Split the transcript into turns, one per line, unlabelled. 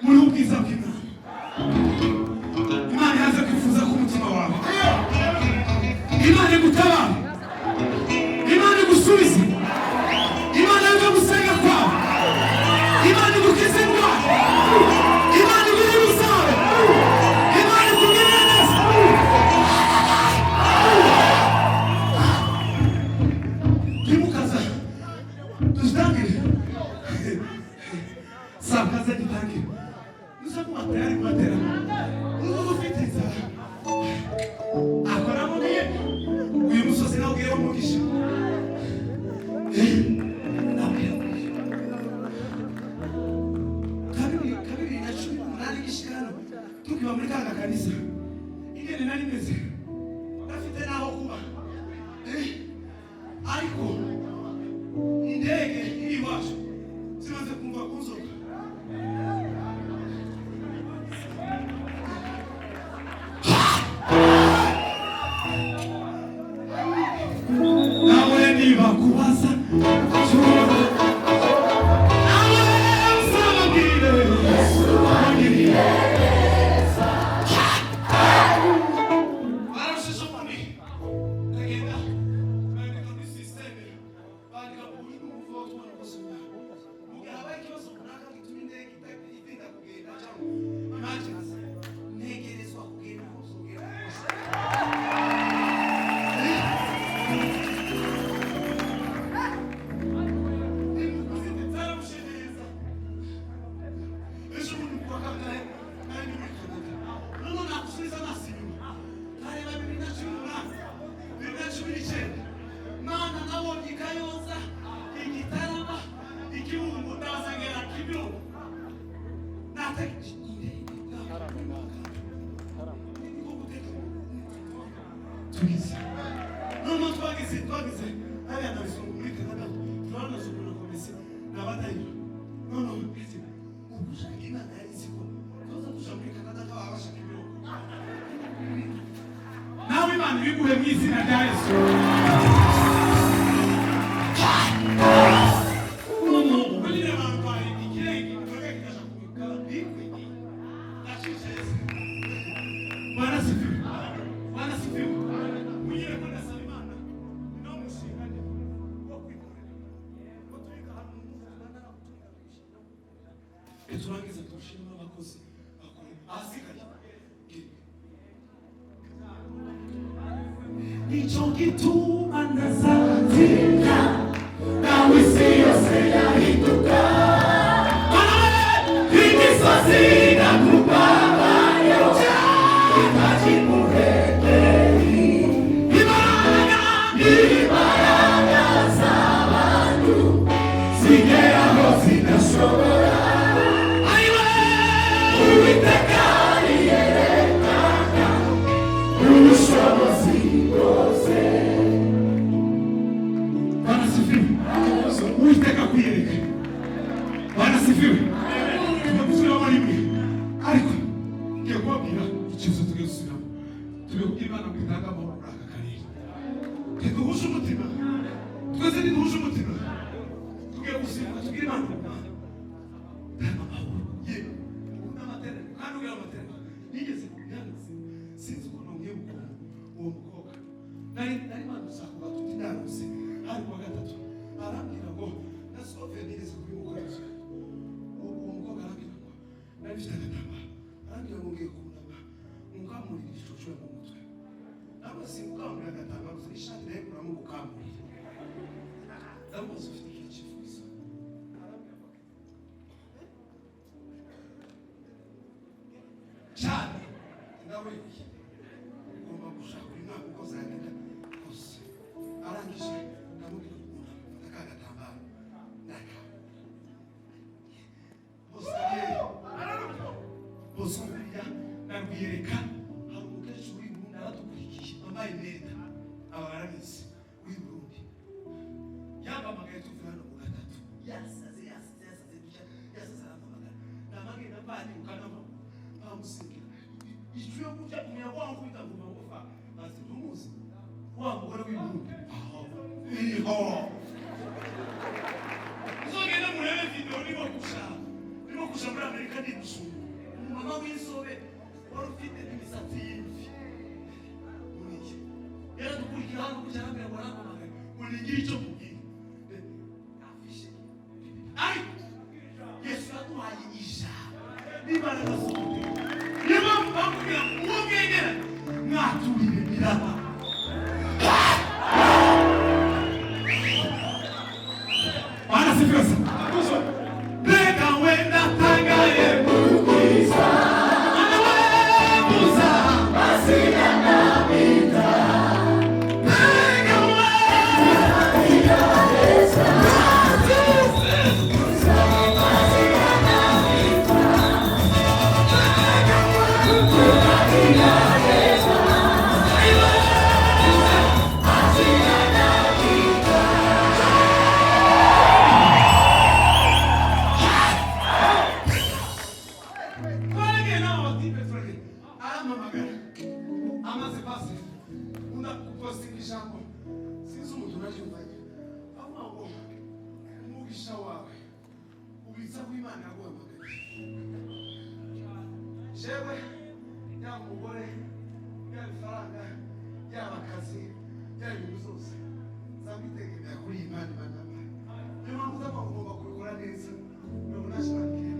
muri ubwiza bw'Imana. Imana yaza kwifuza ku mutima wawe. Imana gutabara. Imana gusubiza. Imana yo gusenga kwawe. Imana gukiza indwara. Imana guha umusaruro. Imana kugirira neza. Kimukaza tuzitangire. Sakaza gitangire. Nusa kumatera kumatera. Ufite inzara. Akora muri uyu musozi nawe ugiye umugisha. Kabiri na 18 gishikana tukiwa muri kanga kanisa. Ingene nari meze. Ndafite naho kuba. Ariko indege iri wacu zimaze kumva kunzoka. Nawe niba kubaza nawe Imana ibiguhe mu izina rya Yesu. Turangiza tushima abakozi bakora asigaye. Nicho gituma nazatinda nawe isi yose yahinduka. Imisozi nakubabayo ikajimuhekeri. Imbaraga z'abantu zigeraho zidashobora. Uiteka kuyereka. Bwana sifiwe. Tunakusura mwalimu. Ariko ngiye kubabwira ikibazo tugiye gusubiramo. Tugiye kubwira Imana kwitanga mu aka karere. Tuduhuje umutima. Twese duhuje umutima. Tugiye gusenga tugira Imana. Kandi ugira amaterano. Nigeze kubyanditse. Sinzi ukuntu ngiye gukora uwo mukobwa. Nari Imana usanga tuti ndaruse. Hari kwa gatatu. Arambwira ngo nasohoye nigeze kubimukoresha. Uwo mukobwa arambwira ngo nari mfite agatamba. Arambwira ngo ngiye kunama. Mukamurira igicucu mu mutwe. Ntabwo simukamurira agatamba gusa ishati nayo kuramo gukamurira. Ndamuzi ufite iki cyifuzo. Cyane nawe ugomba gushaka inama uko zagenda kose. Arangije ndamubwira Bosomya nabwireka hari umukecuru w'Impundu aradukurikiye wambaye imyenda abarabizi w'Iburundi yambamagaye tuvuye hano mu gatatu yasaze aramamagara namage nambani ukanama bamusingira icyuyo kujya kumenya wangu bitaguma ngufa basi tumuzi wa mugore w'Iburundi uzogenda murebe video niko kushaka kuja muri Amerika ni gusumba umumama w'inzobe wari ufite imisatsi y'imvi muri iki yaradukurikira hano kugira ngo baramamaga ngo ningire icyo mubwira afishe ariko Yesu yaduhaye ijambo n'imbaraga z'umutima niyo mpamvu bamubwira ngo uwo mwegera mwaturire miraba anasifiwe Bega wenda tangaye mubwiza anawebuza basira nabita Bega wenda tangaye jewe ya mugore ya faranga ya bakazi ya ibintu zose zamitegemera kuri Imana